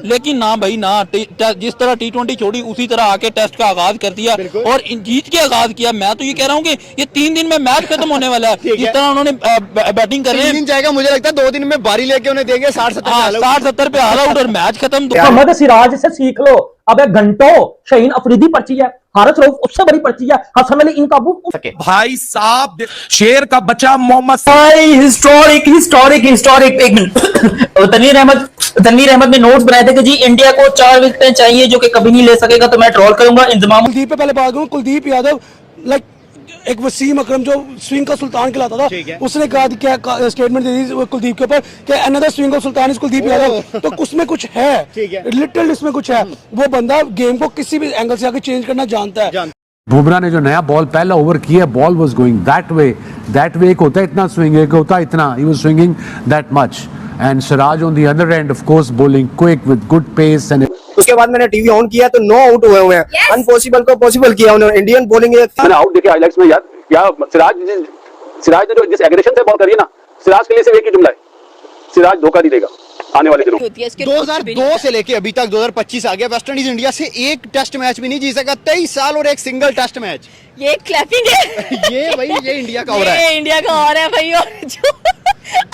लेकिन ना भाई ना, जिस तरह T20 छोड़ी उसी तरह आके टेस्ट का आगाज कर दिया और जीत के आगाज किया। मैं तो ये कह रहा हूँ कि ये 3 दिन में मैच खत्म होने वाला है। जिस तरह उन्होंने बैटिंग कर रहे हैं जाएगा, मुझे लगता है 2 दिन में बारी लेके उन्हें देंगे 60-70 पे ऑल आउट और मैच खत्म। मोहम्मद सिराज से सीख लो। अब घंटों शाहीन अफरीदी पर्ची है, हारिस रऊफ उससे बड़ी पर्ची है, हसन अली इनकाबू भाई साहब शेर का बच्चा मोहम्मद हिस्टोरिक एक मिनट तनवीर अहमद ने नोट्स बनाए थे कि जी इंडिया को 4 विकेटें चाहिए जो कि कभी नहीं ले सकेगा, तो मैं ट्रोल करूंगा इंतजाम। कुलदीप पे पहले बात करूं, कुलदीप यादव लाइक एक वसीम अकरम जो स्विंग का सुल्तान कहलाता था, उसने कहा क्या स्टेटमेंट दे दी कुलदीप के ऊपर कि another swing of sultan is Kuldeep Yadav. तो उसमें कुछ है, लिटिल इसमें कुछ है। वो बंदा गेम को किसी भी एंगल से आके चेंज करना जानता है। बुमराह ने जो नया बॉल पहला ओवर किया, ball was going that way एक होता है इतना स्विंग, एक होता है इतना, he was swinging that much and Siraj on the other end of course bowling quick with good pace. And उसके बाद मैंने टीवी ऑन किया तो 9 आउट हुए हैं। अनपॉसिबल को पॉसिबल किया उन्होंने। इंडियन बॉलिंग मैंने आउट देखे हाइलाइट्स में यार, क्या सिराज ने जो जिस एग्रेशन से बॉल करी है ना, सिराज के लिए सिर्फ एक ही जुमला है, सिराज धोखा नहीं देगा आने वाले दिनों। 2002 से लेके अभी तक 2025 आ गया, वेस्ट इंडीज इंडिया से एक टेस्ट मैच भी नहीं जीत सका। 23 साल और एक सिंगल टेस्ट मैच। ये क्लैपिंग है ये इंडिया का हो रहा है, ये इंडिया का हो रहा है भाई। और जो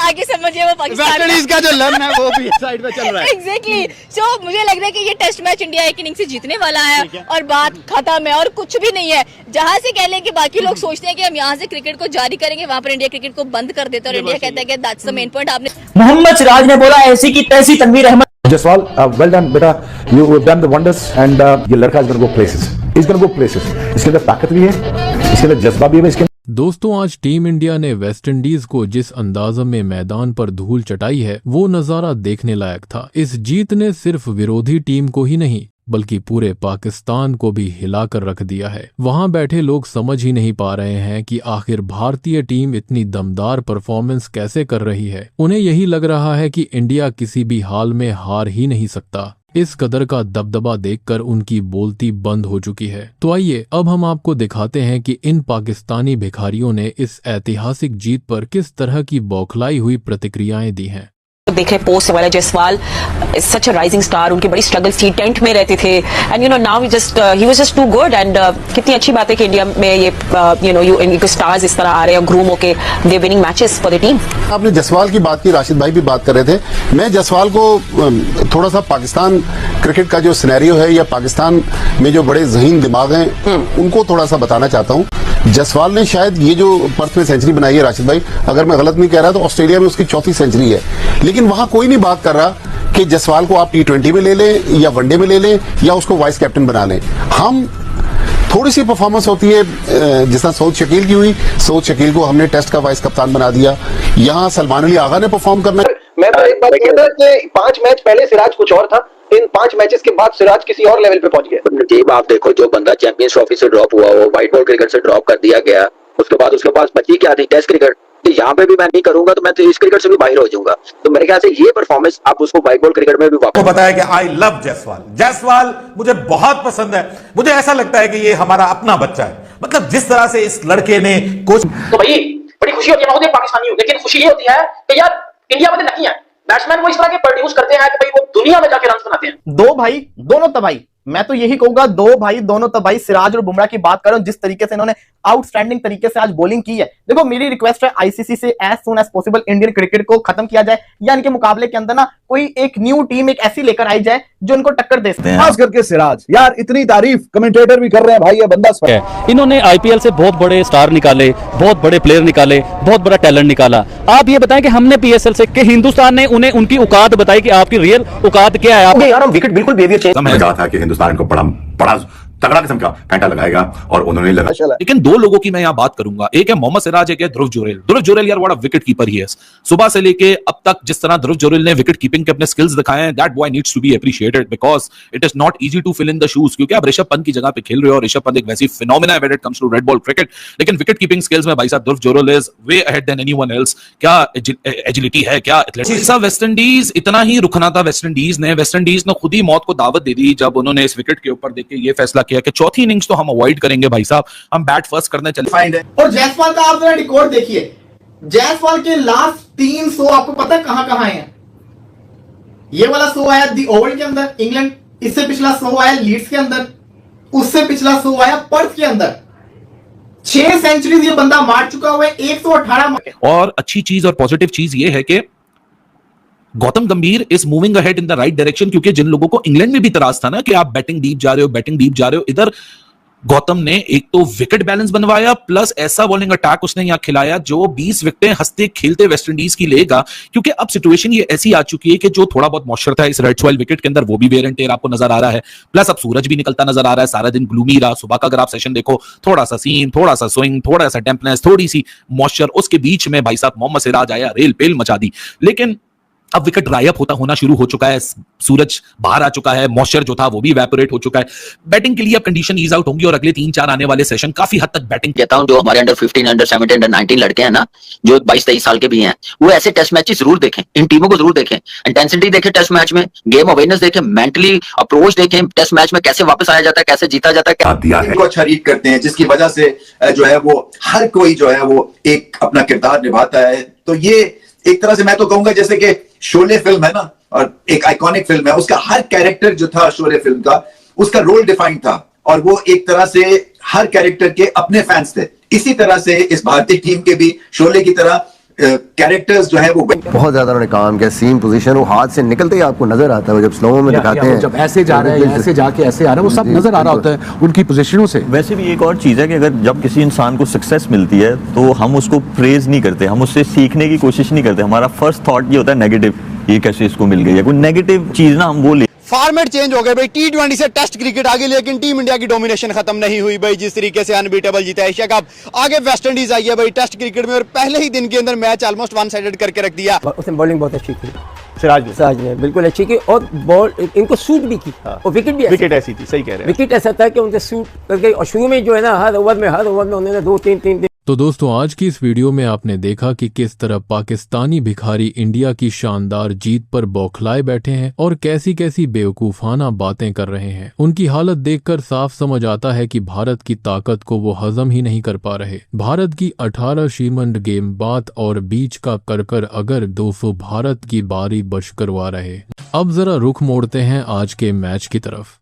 आगे समझिए वो पाकिस्तान वेस्ट इंडीज का जो रन है वो भी साइड में चल रहा है। एग्जैक्टली। सो मुझे लग रहा है कि ये टेस्ट मैच इंडिया एक इनिंग से जीतने वाला है और बात खत्म है और कुछ भी नहीं है। जहां से कह ले कि बाकी लोग सोचते हैं कि हम यहाँ से क्रिकेट को जारी करेंगे, वहां पर इंडिया क्रिकेट को बंद कर देता है और इंडिया कहता है कि दैट्स द मेन पॉइंट। आपने मोहम्मद सिराज ने बोला ऐसी की तैसी तनवीर अहमद। जसवाल वेल डन बेटा, you have done the wonders and ये लड़का इज गोना गो प्लेसेस, इसके अंदर ताकत भी है, इसके अंदर जज्बा भी है। इसके दोस्तों आज टीम इंडिया ने वेस्ट इंडीज को जिस अंदाज़ में मैदान पर धूल चटाई है वो नज़ारा देखने लायक था। इस जीत ने सिर्फ विरोधी टीम को ही नहीं बल्कि पूरे पाकिस्तान को भी हिलाकर रख दिया है। वहां बैठे लोग समझ ही नहीं पा रहे हैं कि आखिर भारतीय टीम इतनी दमदार परफॉर्मेंस कैसे कर रही है। उन्हें यही लग रहा है कि इंडिया किसी भी हाल में हार ही नहीं सकता। इस कदर का दबदबा देखकर उनकी बोलती बंद हो चुकी है। तो आइए अब हम आपको दिखाते हैं कि इन पाकिस्तानी भिखारियों ने इस ऐतिहासिक जीत पर किस तरह की बौखलाई हुई प्रतिक्रियाएं दी हैं। देखे पोस्ट वाला Jaiswal such a rising star, उनकी बड़ी स्ट्रगल्स थी, टेंट में रहते थे and now he was just too good. And कितनी अच्छी बात है कि इंडिया में ये इनके स्टार्स इस तरह आ रहे हैं ग्रूम होके, they winning matches for the team. आपने जयसवाल की बात की, राशिद भाई भी बात कर रहे थे। मैं जयसवाल को थोड़ा सा पाकिस्तान क्रिकेट का जो सिनेरियो है या पाकिस्तान में जो बड़े ज़हीन दिमाग हैं उनको थोड़ा सा बताना चाहता हूँ। जयसवाल ने शायद ये जो पर्थ में सेंचुरी बनाई है, राशिद भाई अगर मैं गलत नहीं कह रहा तो ऑस्ट्रेलिया में उसकी 4थी सेंचुरी है, लेकिन वहां कोई नहीं बात कर रहा कि जयसवाल को आप T20 में ले लें या वनडे में ले लें या उसको वाइस कैप्टन बना लें। हम थोड़ी सी परफॉर्मेंस होती है जिस तरह सऊद शकील की हुई, सऊद शकील को हमने टेस्ट का वाइस कप्तान बना दिया। यहाँ सलमान अली आगा ने परफॉर्म करना। मैं तो एक बात कहता कि 5 मैच पहले सिराज कुछ और था, इन 5 मैचेस के बाद सिराज किसी और लेवल पे पहुंच गया। टीम आप देखो, जो बंदा चैंपियंस ट्रॉफी से ड्रॉप हुआ वो व्हाइट बॉल क्रिकेट से ड्रॉप कर दिया गया, उसके बाद उसके पास बची क्या थी, टेस्ट क्रिकेट। तो यहाँ पे भी मैं नहीं करूंगा तो मैं तो इस क्रिकेट से भी बाहर हो जाऊंगा। तो मेरे ख्याल से ये परफॉर्मेंस आप उसको व्हाइट बॉल क्रिकेट में भी वापस पता है कि आई लव जयसवाल मुझे बहुत पसंद है। मुझे ऐसा लगता है कि ये हमारा अपना बच्चा है। मतलब जिस तरह से इस लड़के ने कोच, तो भाई बड़ी खुशी होती है, मैं पाकिस्तानी हूं, लेकिन खुशी ये होती है कि यार इंडिया में लकी है बैट्समैन वो इस तरह के प्रोड्यूस करते हैं कि भाई वो दुनिया में जाके रन बनाते हैं। 2 भाई दोनों तबाही, मैं तो यही कहूंगा 2 भाई दोनों तबाही। सिराज और बुमराह की बात करूं, जिस तरीके से इन्होंने आउटस्टैंडिंग तरीके से आज बॉलिंग की है। देखो मेरी रिक्वेस्ट है आईसीसी से as soon as possible Indian cricket को खत्म किया जाए या इनके मुकाबले के अंदर ना कोई एक न्यू टीम एक ऐसी लेकर आई जाए जो इनको टक्कर दे सके। खास करके सिराज, यार इतनी तारीफ कमेंटेटर भी कर रहे हैं भाई, ये बंदा इन्होंने आईपीएल से बहुत बड़े स्टार निकाले, बहुत बड़े प्लेयर निकाले, बहुत बड़ा टैलेंट निकाला। आप ये बताएं कि हमने पीएसएल से कि हिंदुस्तान ने उन्हें उनकी औकात बताई कि आपकी रियल औकात क्या है। आप यार हम विकेट बिल्कुल बिहेवियर चेंज समझ रहा था कि हिंदुस्तान को बड़ा तगड़ा किस्म का फैंटा लगाएगा और उन्होंने लगा। लेकिन 2 लोगों की मैं यहाँ बात करूंगा, एक है मोहम्मद सिराज, एक है ध्रुव जुरैल यार बड़ा विकेट कीपर ही है। सुबह से लेके अब तक जिस तरह ध्रुव जुरैल ने विकेट कीपिंग के अपने स्किल्स दिखाए हैं, that boy needs to be appreciated because it is not easy to fill in the shoes. क्योंकि आप ऋषभ पंत की जगह पे खेल रहे हो और ऋषभ पंत एक वैसी फिनोमेना है when it comes to red ball cricket, लेकिन विकेट कीपिंग स्किल्स में भाई साहब Dhruv Jurel is way ahead than anyone else. क्या एजिलिटी है, क्या एथलेटिक्स। वेस्ट इंडीज इतना ही रुकना था, वेस्ट इंडीज ने खुद ही मौत को दावत दे दी जब उन्होंने इस विकेट के ऊपर देख के ये फैसला किया कि चौथी इनिंग्स तो हम अवॉइड करेंगे भाई साहब, हम बैट फर्स्ट करने चले। और जयसवाल का आप जरा रिकॉर्ड देखिए, जयसवाल के लास्ट 300 आपको पता है कहां हैं? ये वाला शो आया दी ओवल के अंदर इंग्लैंड, इससे पिछला शो आया लीड्स के अंदर, उससे पिछला शो आया पर्थ के अंदर। 6 सेंचुरीज ये बंदा मार चुका हुआ है, 118। और अच्छी चीज और पॉजिटिव चीज ये है कि गौतम गंभीर is moving ahead in the right direction, क्योंकि जिन लोगों को इंग्लैंड में भी तराज था ना कि आप बैटिंग डीप जा रहे हो, इधर गौतम ने एक तो विकेट बैलेंस बनवाया, प्लस ऐसा बॉलिंग अटैक उसने यहां खिलाया जो 20 विकेटें हंसते खेलते वेस्टइंडीज की लेगा। क्योंकि अब सिचुएशन ये ऐसी आ चुकी है कि जो थोड़ा बहुत मॉइस्चर था इस रेड सॉइल विकेट के अंदर वो भी वेयर एंड टेयर आपको नजर आ रहा है, प्लस अब सूरज भी निकलता नजर आ रहा है, सारा दिन ग्लूमी रहा। सुबह का अगर आप सेशन देखो, थोड़ा सा सीम, थोड़ा सा स्विंग, थोड़ा सा डेम्पनेस, थोड़ी सी मॉइस्चर, उसके बीच में भाई साहब मोहम्मद सिराज आया, रेल पेल मचा दी। लेकिन अब विकेट ड्राई अप होना शुरू हो चुका है, सूरज बाहर आ चुका है, मॉइस्चर जो था वो भी इवेपोरेट हो चुका है। बैटिंग के लिए अब कंडीशन ईज आउट होंगी और अगले 3-4 आने वाले सेशन काफी हद तक बैटिंग। कहता हूं जो हमारे अंडर 15, अंडर 17, अंडर 19 लड़के हैं ना, जो 22-23 साल के भी हैं, वो ऐसे टेस्ट मैचेस जरूर देखें, इन टीमों को जरूर देखें, इंटेंसिटी देखें टेस्ट मैच में, गेम अवेयरनेस देखें, मेंटली अप्रोच देखें, टेस्ट मैच में कैसे वापस आया जाता है, कैसे जीता जाता है, को अच्छा रीड करते हैं, जिसकी वजह से जो है वो हर कोई जो है वो एक अपना किरदार निभाता है। तो ये एक तरह से मैं तो कहूंगा जैसे कि शोले फिल्म है ना, और एक आइकॉनिक फिल्म है, उसका हर कैरेक्टर जो था शोले फिल्म का, उसका रोल डिफाइंड था, और वो एक तरह से हर कैरेक्टर के अपने फैंस थे। इसी तरह से इस भारतीय टीम के भी शोले की तरह कैरेक्टर्स जो है वो बहुत ज्यादा उन्होंने काम किया। सीन पोजीशन वो हाथ से निकलते ही आपको नजर आता है, जब स्लो में दिखाते हैं, जब ऐसे जा रहा है, ऐसे जाके ऐसे आ रहा है, वो सब नजर आ रहा होता है उनकी पोजीशनों से। वैसे भी एक और चीज है कि अगर जब किसी इंसान को सक्सेस मिलती है तो हम उसको प्रेज नहीं करते, हम उससे सीखने की कोशिश नहीं करते। हमारा फर्स्ट थॉट ये होता है नेगेटिव, ये कैसे इसको मिल गई है, कोई नेगेटिव चीज ना हम वो ले। फॉर्मेट चेंज हो गए भाई, T20 से टेस्ट क्रिकेट आ गई, लेकिन टीम इंडिया की डोमिनेशन खत्म नहीं हुई भाई। जिस तरीके से अनबीटेबल जीता एशिया कप, आगे वेस्ट इंडीज आई है भाई टेस्ट क्रिकेट में, और पहले ही दिन के अंदर मैच ऑलमोस्ट वन साइडेड करके रख दिया। उसने बॉलिंग बहुत अच्छी की, सिराज ने बिल्कुल अच्छी की, और बॉल इनको सूट भी की, और विकेट ऐसी थी, सही कह रहे हैं, विकेट ऐसा था कि उनसे सूट करके, और शुरू में जो है ना हर ओवर में उन्होंने 2-3 तो दोस्तों आज की इस वीडियो में आपने देखा कि किस तरह पाकिस्तानी भिखारी इंडिया की शानदार जीत पर बौखलाए बैठे हैं और कैसी कैसी बेवकूफाना बातें कर रहे हैं। उनकी हालत देखकर साफ समझ आता है कि भारत की ताकत को वो हजम ही नहीं कर पा रहे। भारत की 18 शीमंड गेम बात और बीच का कर अगर 200 भारत की बारी बश करवा रहे। अब जरा रुख मोड़ते हैं आज के मैच की तरफ।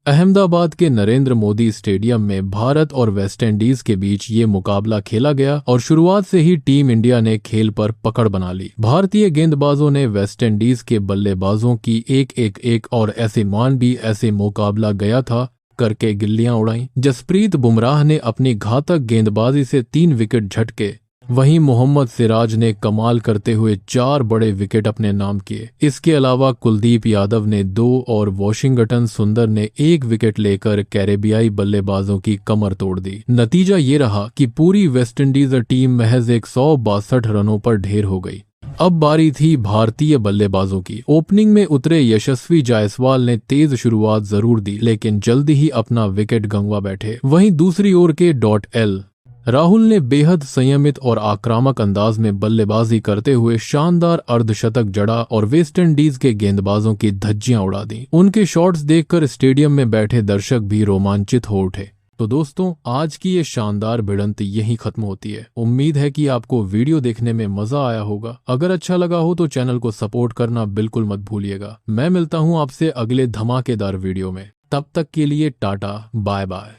अहमदाबाद के नरेंद्र मोदी स्टेडियम में भारत और वेस्टइंडीज के बीच ये मुकाबला खेला गया और शुरुआत से ही टीम इंडिया ने खेल पर पकड़ बना ली। भारतीय गेंदबाजों ने वेस्टइंडीज के बल्लेबाजों की एक और ऐसे मान भी ऐसे मुकाबला गया था करके गिल्लियां उड़ाई। जसप्रीत बुमराह ने अपनी घातक गेंदबाजी से 3 विकेट झटके, वहीं मोहम्मद सिराज ने कमाल करते हुए 4 बड़े विकेट अपने नाम किए। इसके अलावा कुलदीप यादव ने 2 और वॉशिंगटन सुंदर ने 1 विकेट लेकर कैरेबियाई बल्लेबाजों की कमर तोड़ दी। नतीजा ये रहा कि पूरी वेस्टइंडीज टीम महज 162 रनों पर ढेर हो गई। अब बारी थी भारतीय बल्लेबाजों की। ओपनिंग में उतरे यशस्वी जायसवाल ने तेज शुरुआत जरूर दी, लेकिन जल्दी ही अपना विकेट गंवा बैठे। वहीं दूसरी ओर के .L राहुल ने बेहद संयमित और आक्रामक अंदाज में बल्लेबाजी करते हुए शानदार अर्धशतक जड़ा और वेस्टइंडीज के गेंदबाजों की धज्जियां उड़ा दी। उनके शॉट्स देखकर स्टेडियम में बैठे दर्शक भी रोमांचित हो उठे। तो दोस्तों आज की ये शानदार भिड़ंत यहीं खत्म होती है। उम्मीद है कि आपको वीडियो देखने में मजा आया होगा। अगर अच्छा लगा हो तो चैनल को सपोर्ट करना बिल्कुल मत भूलिएगा। मैं मिलता हूँ आपसे अगले धमाकेदार वीडियो में। तब तक के लिए टाटा बाय बाय।